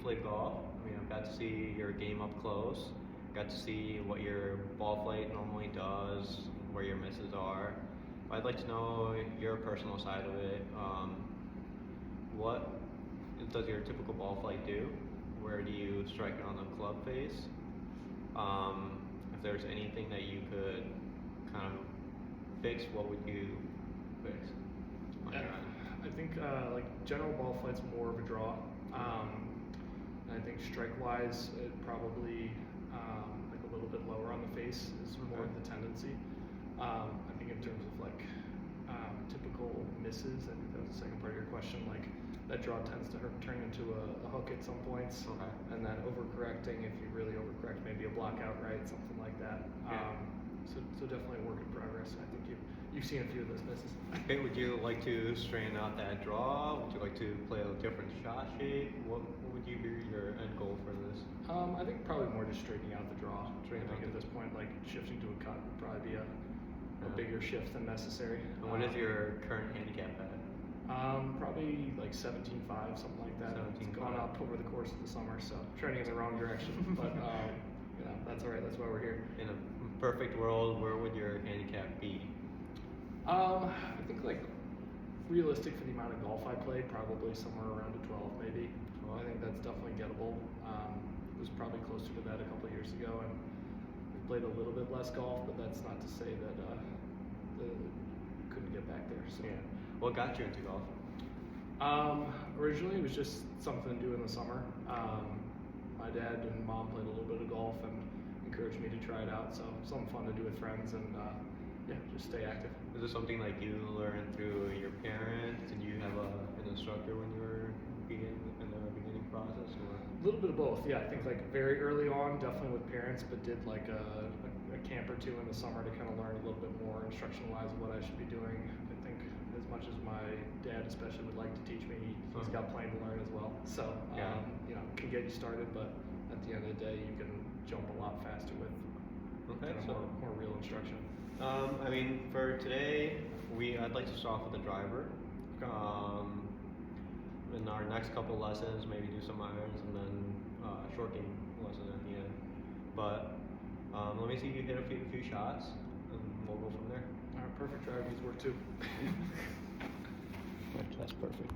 played golf. I mean, I've got to see your game up close. Got to see what your ball flight normally does, where your misses are. I'd like to know your personal side of it. What does your typical ball flight do? Where do you strike it on the club face? If there's anything that you could kind of fix, what would you fix on your end? I think like general ball flight's more of a draw. And I think strike wise, it probably like a little bit lower on the face is more of the tendency. I think in terms of like typical misses, I think that was the second part of your question. Like that draw tends to turn into a hook at some points, and then overcorrecting if you really overcorrect, maybe a block out right, something like that. So definitely a work in progress. I think you've seen a few of those misses. Okay, would you like to straighten out that draw? Would you like to play a different shot shape? What would you be your end goal for this? I think probably more just straightening out the draw. I think at this point, like shifting to a cut would probably be a bigger shift than necessary. And what is your current handicap at? Probably like 17.5, something like that. It's gone up over the course of the summer, so trending in the wrong direction. But that's all right. That's why we're here. In a perfect world, where would your handicap be? I think like realistic for the amount of golf I played, probably somewhere around a 12 maybe. I think that's definitely gettable. It was probably closer to that a couple of years ago, and we played a little bit less golf, but that's not to say that couldn't get back there. So. Yeah. What got you into golf? Originally it was just something to do in the summer. My dad and mom played a little bit of golf and encouraged me to try it out, so something fun to do with friends and just stay active. Is this something like you learned through your parents? Did you have an instructor when you were in the beginning process? Or? A little bit of both, yeah. I think like very early on, definitely with parents, but did like a camp or two in the summer to kind of learn a little bit more instruction-wise what I should be doing. I think as much as my dad especially would like to teach me, he's got plenty to learn as well. So, can get you started, but at the end of the day, you can jump a lot faster with more real instruction. I mean, for today, I'd like to start off with the driver. In our next couple lessons, maybe do some irons and then short game lesson at the end. But let me see if you hit a few shots, and we'll go from there. All right, perfect. Driver needs work too. That's perfect.